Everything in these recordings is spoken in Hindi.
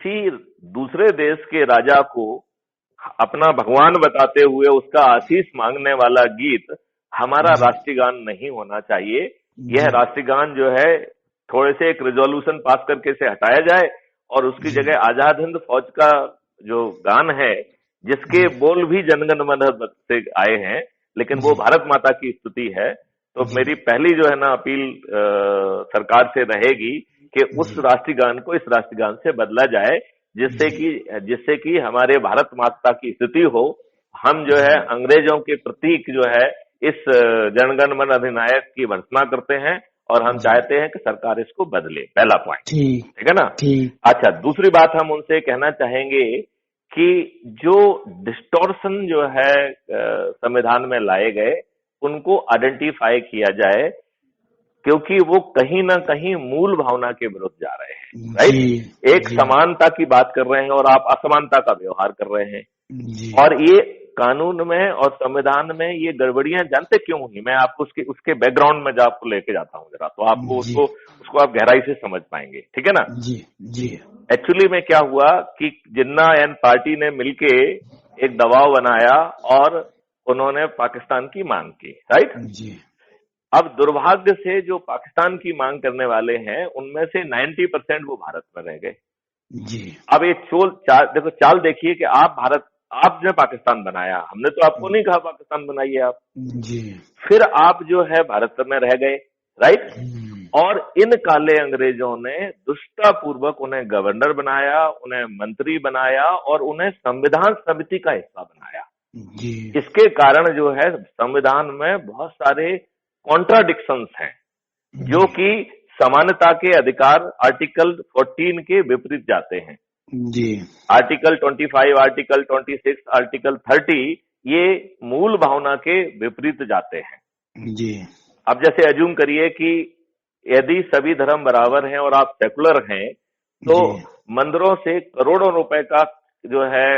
फिर दूसरे देश के राजा को अपना भगवान बताते हुए उसका आशीष मांगने वाला गीत हमारा जी राष्ट्रीय गान नहीं होना चाहिए। यह जी राष्ट्रीय गान जो है थोड़े से एक रिजोल्यूशन पास करके से हटाया जाए और उसकी जी जगह आजाद हिंद फौज का जो गान है, जिसके जी बोल भी जनगण मन से आए हैं, लेकिन वो जी भारत माता की स्तुति है। तो जी मेरी पहली जो है ना अपील सरकार से रहेगी कि उस जी राष्ट्रीय गान को इस राष्ट्रीय गान से बदला जाए, जिससे जी कि जिससे कि हमारे भारत माता की स्तुति हो। हम जो है जी अंग्रेजों के प्रतीक जो है इस जनगण मन अधिनायक की भर्त्सना करते हैं और हम जी चाहते हैं कि सरकार इसको बदले। पहला पॉइंट, ठीक ठीक है ना। ठीक अच्छा, दूसरी बात हम उनसे कहना चाहेंगे कि जो डिस्टॉर्शन जो है संविधान में लाए गए उनको आइडेंटिफाई किया जाए, क्योंकि वो कहीं ना कहीं मूल भावना के विरुद्ध जा रहे हैं। जी राइट, एक जी समानता की बात कर रहे हैं और आप असमानता का व्यवहार कर रहे हैं। जी और ये कानून में और संविधान में ये गड़बड़ियां जानते क्यों हुई, मैं आपको उसके उसके बैकग्राउंड में आपको लेके जाता हूँ जरा, तो आपको जी उसको उसको आप गहराई से समझ पाएंगे, ठीक है ना। जी जी एक्चुअली में क्या हुआ कि जिन्ना एंड पार्टी ने मिलके एक दबाव बनाया और उन्होंने पाकिस्तान की मांग की। राइट, जी अब दुर्भाग्य से जो पाकिस्तान की मांग करने वाले हैं उनमें से 90% वो भारत में रह गए। जी अब ये देखो चाल देखिए कि आपने पाकिस्तान बनाया, हमने तो आपको नहीं कहा पाकिस्तान बनाइए आप। जी फिर आप जो है भारत में रह गए। राइट, हम्म, और इन काले अंग्रेजों ने दुष्टापूर्वक उन्हें गवर्नर बनाया, उन्हें मंत्री बनाया और उन्हें संविधान समिति का हिस्सा बनाया। जी इसके कारण जो है संविधान में बहुत सारे कॉन्ट्राडिक्शंस हैं, जो जी कि समानता के अधिकार आर्टिकल 14 के विपरीत जाते हैं। जी आर्टिकल 25, आर्टिकल 26, आर्टिकल 30 ये मूल भावना के विपरीत जाते हैं। जी अब जैसे अज्यूम करिए कि यदि सभी धर्म बराबर हैं और आप सेकुलर हैं, तो जी मंदिरों से करोड़ों रुपए का जो है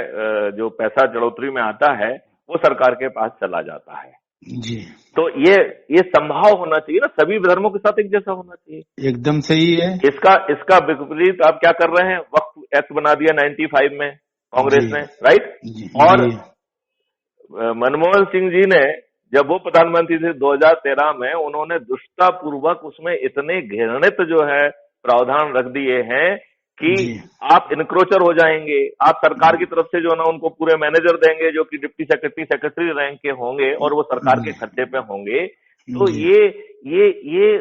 जो पैसा बढ़ोतरी में आता है वो सरकार के पास चला जाता है। जी तो ये संभव होना चाहिए ना, सभी धर्मों के साथ एक जैसा होना चाहिए। एकदम सही है। इसका विपरीत आप क्या कर रहे हैं, वक्फ एक्ट बना दिया 95 में जी कांग्रेस ने। राइट, जी और जी मनमोहन सिंह जी ने जब वो प्रधानमंत्री थे 2013 में, उन्होंने दुष्टापूर्वक उसमें इतने घृणित जो है प्रावधान रख दिए हैं कि जी आप इनक्रोचर हो जाएंगे। आप सरकार की तरफ से जो ना उनको पूरे मैनेजर देंगे जो कि डिप्टी सेक्रेटरी रैंक के होंगे और वो सरकार के खर्चे पे होंगे। तो जी ये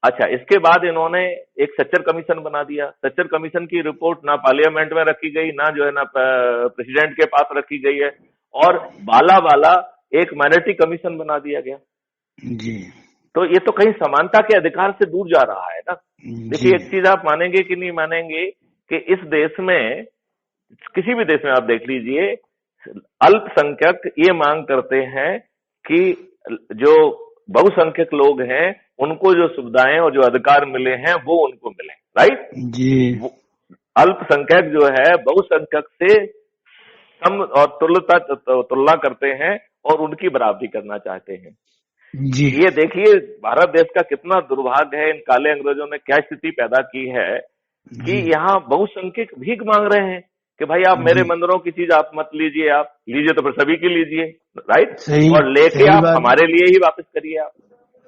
अच्छा, इसके बाद इन्होंने एक सच्चर कमीशन बना दिया। सच्चर कमीशन की रिपोर्ट ना पार्लियामेंट में रखी गई, ना जो है ना प्रेसिडेंट के पास रखी गई है, और बाला एक माइनॉरिटी कमीशन बना दिया गया। जी तो ये तो कहीं समानता के अधिकार से दूर जा रहा है ना। जी देखिए, एक चीज आप मानेंगे कि नहीं मानेंगे कि इस देश में, किसी भी देश में आप देख लीजिए, अल्पसंख्यक ये मांग करते हैं कि जो बहुसंख्यक लोग हैं उनको जो सुविधाएं और जो अधिकार मिले हैं वो उनको मिले। राइट, जी अल्पसंख्यक जो है बहुसंख्यक से सम और तुलना करते हैं और उनकी बराबरी करना चाहते हैं। जी ये देखिए भारत देश का कितना दुर्भाग्य है, इन काले अंग्रेजों ने क्या स्थिति पैदा की है कि जी यहाँ बहुसंख्यक भीख मांग रहे हैं कि भाई आप मेरे जी मंदिरों की चीज आप मत लीजिए, आप लीजिए तो फिर सभी की लीजिए। राइट, सही और लेके सही आप बात। हमारे लिए ही वापस करिए। आप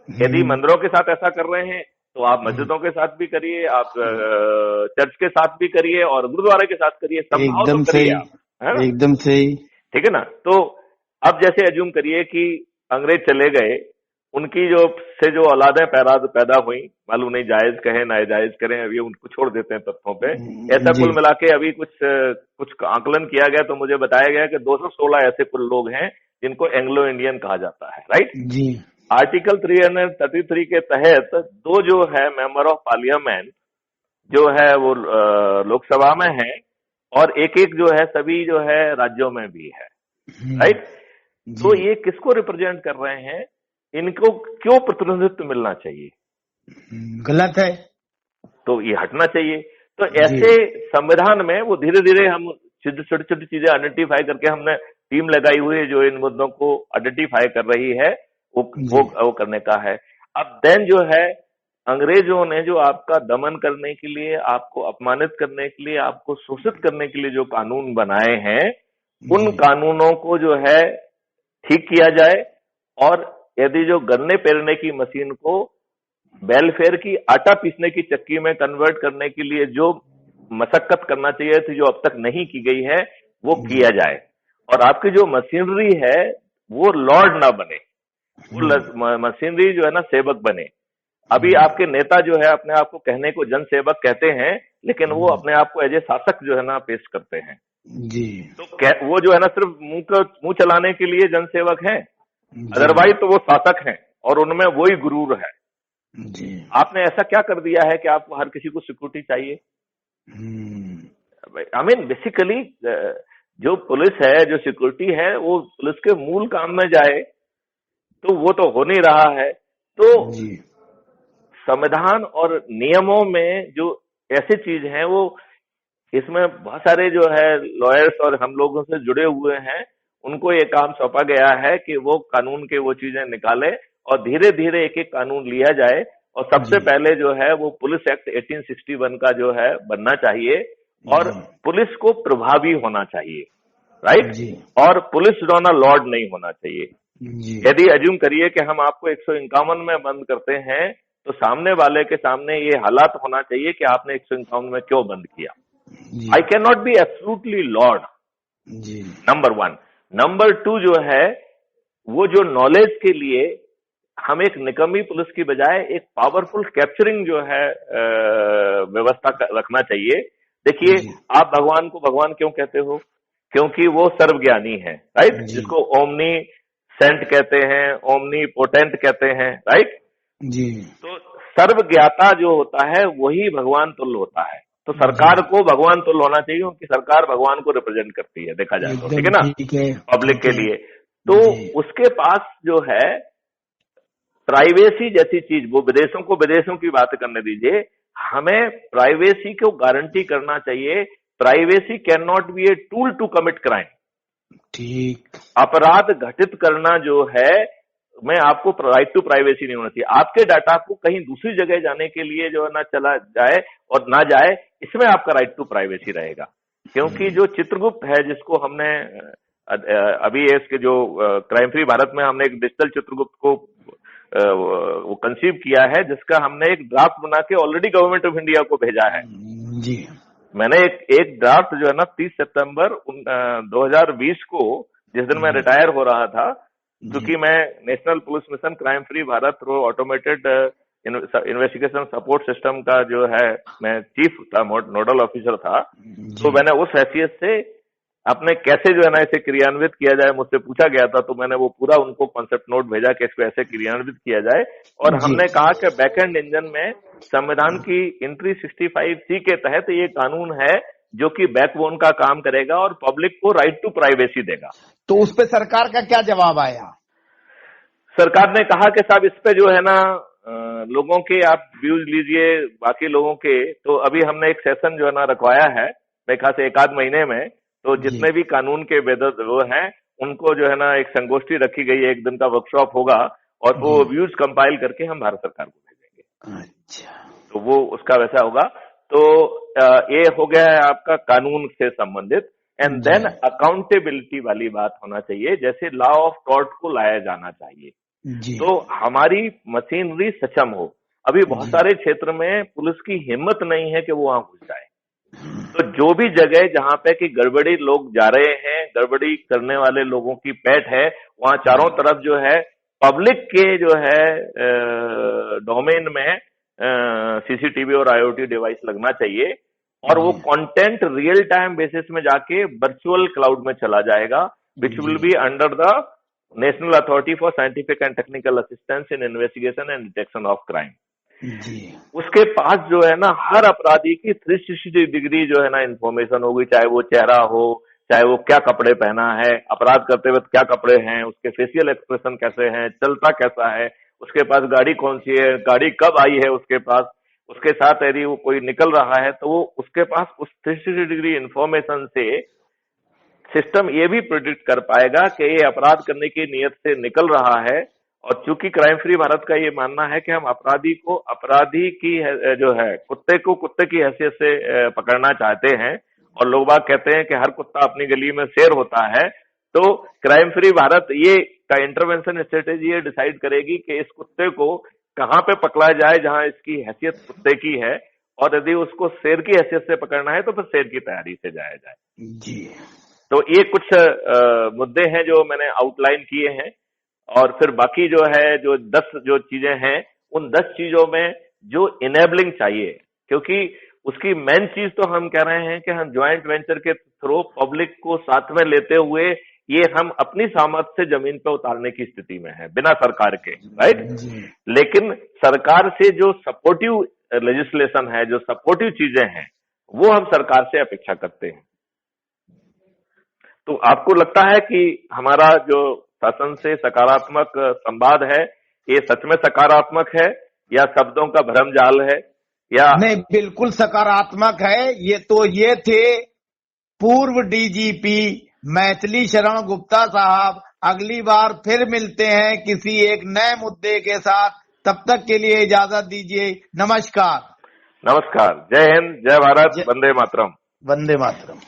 यदि हम्म, मंदिरों के साथ ऐसा कर रहे हैं तो आप मस्जिदों के साथ भी करिए, आप चर्च के साथ भी करिए और गुरुद्वारे के साथ करिए, संभाव तो एकदम करिए सही आप, है ना। एकदम सही। ठीक है ना। तो अब जैसे अज्यूम करिए कि अंग्रेज चले गए, उनकी जो औलादें पैदा हुई, मालूम नहीं जायज कहें नाजायज करें, अभी उनको छोड़ देते हैं तथ्यों पे। ऐसा जी कुल मिला के अभी कुछ आकलन किया गया तो मुझे बताया गया कि 216 ऐसे कुल लोग हैं जिनको एंग्लो इंडियन कहा जाता है। राइट, जी आर्टिकल 333 के तहत दो जो है मेंबर ऑफ पार्लियामेंट जो है वो लोकसभा में है और एक एक जो है सभी जो है राज्यों में भी है। राइट, जी तो ये किसको रिप्रेजेंट कर रहे हैं, इनको क्यों प्रतिनिधित्व मिलना चाहिए, गलत है। तो ये हटना चाहिए। तो जी ऐसे संविधान में वो धीरे धीरे हम छोटी छोटी चीजें आइडेंटिफाई करके हमने टीम लगाई हुई है जो इन मुद्दों को आइडेंटिफाई कर रही है, वो जी वो करने का है। अब देन जो है अंग्रेजों ने जो आपका दमन करने के लिए, आपको अपमानित करने के लिए, आपको शोषित करने के लिए जो कानून बनाए हैं, उन जी कानूनों को जो है ठीक किया जाए। और यदि जो गन्ने पेरने की मशीन को वेलफेयर की आटा पीसने की चक्की में कन्वर्ट करने के लिए जो मशक्कत करना चाहिए थी, जो अब तक नहीं की गई है, वो जी किया जाए। और आपकी जो मशीनरी है वो लॉर्ड ना बने, वो मशीनरी जो है ना सेवक बने। अभी आपके नेता जो है अपने आप को कहने को जन सेवक कहते हैं, लेकिन वो अपने आप को एज ए शासक जो है ना पेश करते हैं। जी तो वो जो है ना सिर्फ मुंह चलाने के लिए जन सेवक हैं, जी अदरवाइज तो वो शासक हैं और उनमें वही गुरूर है। जी आपने ऐसा क्या कर दिया है कि आपको हर किसी को सिक्योरिटी चाहिए? आई मीन बेसिकली जो पुलिस है, जो सिक्योरिटी है, वो पुलिस के मूल काम में जाए, तो वो तो हो नहीं रहा है। तो जी संविधान और नियमों में जो ऐसी चीज है, वो इसमें बहुत सारे जो है लॉयर्स और हम लोगों से जुड़े हुए हैं, उनको ये काम सौंपा गया है कि वो कानून के वो चीजें निकाले और धीरे धीरे एक एक कानून लिया जाए। और सबसे जी पहले जो है वो पुलिस एक्ट 1861 का जो है बनना चाहिए, और जी पुलिस को प्रभावी होना चाहिए, राइट। जी और पुलिस डॉन लॉर्ड नहीं होना चाहिए। जी यदि अज्यूम करिए कि हम आपको 151 में बंद करते हैं, तो सामने वाले के सामने ये हालात होना चाहिए कि आपने 151 में क्यों बंद किया। जी I can not be absolutely lord, जी नंबर वन। नंबर टू जो है, वो जो नॉलेज के लिए हम एक निकम्मी पुलिस की बजाय एक पावरफुल कैप्चरिंग जो है व्यवस्था रखना चाहिए। देखिए, जी आप भगवान को भगवान क्यों कहते हो? क्योंकि वो सर्वज्ञानी है, राइट, जी जिसको ओमनी सेंट कहते हैं, ओमनी पोटेंट कहते हैं, राइट। जी तो सर्वज्ञाता जो होता है वही भगवान तुल्य होता है। तो जी सरकार को भगवान तुल्य होना चाहिए, उनकी सरकार भगवान को रिप्रेजेंट करती है, देखा जाए तो, ठीक एकदम है ना, ठीक है पब्लिक ठीक के है लिए। तो जी उसके पास जो है प्राइवेसी जैसी चीज, वो विदेशों को विदेशों की बात करने दीजिए, हमें प्राइवेसी को गारंटी करना चाहिए। Privacy can not be a tool to commit crime. ठीक अपराध घटित करना जो है, मैं आपको राइट टू प्राइवेसी नहीं होना चाहिए। आपके डाटा को कहीं दूसरी जगह जाने के लिए जो है ना चला जाए और ना जाए, इसमें आपका राइट टू प्राइवेसी रहेगा। क्योंकि जो चित्रगुप्त है, जिसको हमने अभी इसके जो क्राइम फ्री भारत में हमने एक डिजिटल चित्रगुप्त को वो कंसीव किया है, जिसका हमने एक ड्राफ्ट बना के ऑलरेडी गवर्नमेंट ऑफ इंडिया को भेजा है। जी मैंने एक ड्राफ्ट जो है ना 30 सितंबर 2020 को, जिस दिन मैं रिटायर हो रहा था, क्योंकि मैं national police mission crime free Bharat through automated investigation support system का जो है मैं चीफ था, नोडल ऑफिसर था। तो मैंने उस हैसियत से अपने कैसे जो है ना इसे क्रियान्वित किया जाए मुझसे पूछा गया था, तो मैंने वो पूरा उनको कॉन्सेप्ट नोट भेजा कि इसको ऐसे क्रियान्वित किया जाए। और हमने कहा कि बैकएंड इंजन में संविधान की एंट्री 65C के तहत ये कानून है जो कि बैकबोन का काम करेगा और पब्लिक को राइट टू प्राइवेसी देगा। तो उस पे सरकार का क्या जवाब आया? सरकार ने कहा कि साहब इस पे जो है ना लोगों के आप व्यूज लीजिए, बाकी लोगों के। तो अभी हमने एक सेशन जो है ना रखवाया है, मेरे ख्याल से 1 आध महीने में। तो जितने भी कानून के वेदर वो हैं, उनको जो है ना एक संगोष्ठी रखी गई है, 1 दिन का वर्कशॉप होगा, और वो व्यूज कंपाइल करके हम भारत सरकार को भेजेंगे। अच्छा, तो वो उसका वैसा होगा। तो ये हो गया है आपका कानून से संबंधित। एंड देन अकाउंटेबिलिटी वाली बात होना चाहिए, जैसे लॉ ऑफ टॉर्ट को लाया जाना चाहिए। जी तो हमारी मशीनरी सक्षम हो। अभी बहुत सारे क्षेत्र में पुलिस की हिम्मत नहीं है कि वो वहां घुस जाए। तो जो भी जगह जहां पे कि गड़बड़ी लोग जा रहे हैं, गड़बड़ी करने वाले लोगों की पैठ है, वहां चारों तरफ जो है पब्लिक के जो है डोमेन में सीसीटीवी और आईओटी डिवाइस लगना चाहिए। और वो कंटेंट रियल टाइम बेसिस में जाके वर्चुअल क्लाउड में चला जाएगा, which will be under the national authority for scientific and technical assistance in investigation and detection of crime. जी उसके पास जो है ना हर अपराधी की 360 डिग्री जो है ना इंफॉर्मेशन होगी, चाहे वो चेहरा हो, चाहे वो क्या कपड़े पहना है, अपराध करते वक्त क्या कपड़े हैं, उसके फेशियल एक्सप्रेशन कैसे हैं, चलता कैसा है, उसके पास गाड़ी कौन सी है, गाड़ी कब आई है उसके पास, उसके साथ यदि वो कोई निकल रहा है तो वो उसके पास उस 360 डिग्री इंफॉर्मेशन से सिस्टम ये भी प्रिडिक्ट कर पाएगा कि ये अपराध करने की नीयत से निकल रहा है और चूंकि क्राइम फ्री भारत का ये मानना है कि हम अपराधी को अपराधी की जो है कुत्ते को कुत्ते की हैसियत से पकड़ना चाहते हैं, और लोग बाग कहते हैं कि हर कुत्ता अपनी गली में शेर होता है, तो क्राइम फ्री भारत ये का इंटरवेंशन स्ट्रेटेजी ये डिसाइड करेगी कि इस कुत्ते को कहाँ पे पकड़ा जाए जहां इसकी हैसियत कुत्ते की है, और यदि उसको शेर की हैसियत से पकड़ना है तो फिर शेर की तैयारी से जाया जाए। जी। तो ये कुछ मुद्दे हैं जो मैंने आउटलाइन किए हैं, और फिर बाकी जो है जो 10 जो चीजें हैं, उन 10 चीजों में जो इनेबलिंग चाहिए, क्योंकि उसकी मेन चीज तो हम कह रहे हैं कि हम ज्वाइंट वेंचर के थ्रू पब्लिक को साथ में लेते हुए ये हम अपनी सामर्थ्य से जमीन पर उतारने की स्थिति में है बिना सरकार के, राइट। लेकिन सरकार से जो सपोर्टिव लेजिस्लेशन है, जो सपोर्टिव चीजें हैं, वो हम सरकार से अपेक्षा करते हैं। तो आपको लगता है कि हमारा जो शासन से सकारात्मक संवाद है, ये सच में सकारात्मक है या शब्दों का भ्रमजाल है? या नहीं, बिल्कुल सकारात्मक है। ये थे पूर्व डीजीपी मैथिली शरण गुप्ता साहब। अगली बार फिर मिलते हैं किसी एक नए मुद्दे के साथ। तब तक के लिए इजाजत दीजिए। नमस्कार। नमस्कार। जय हिंद, जय भारत, वंदे मातरम। वंदे मातरम।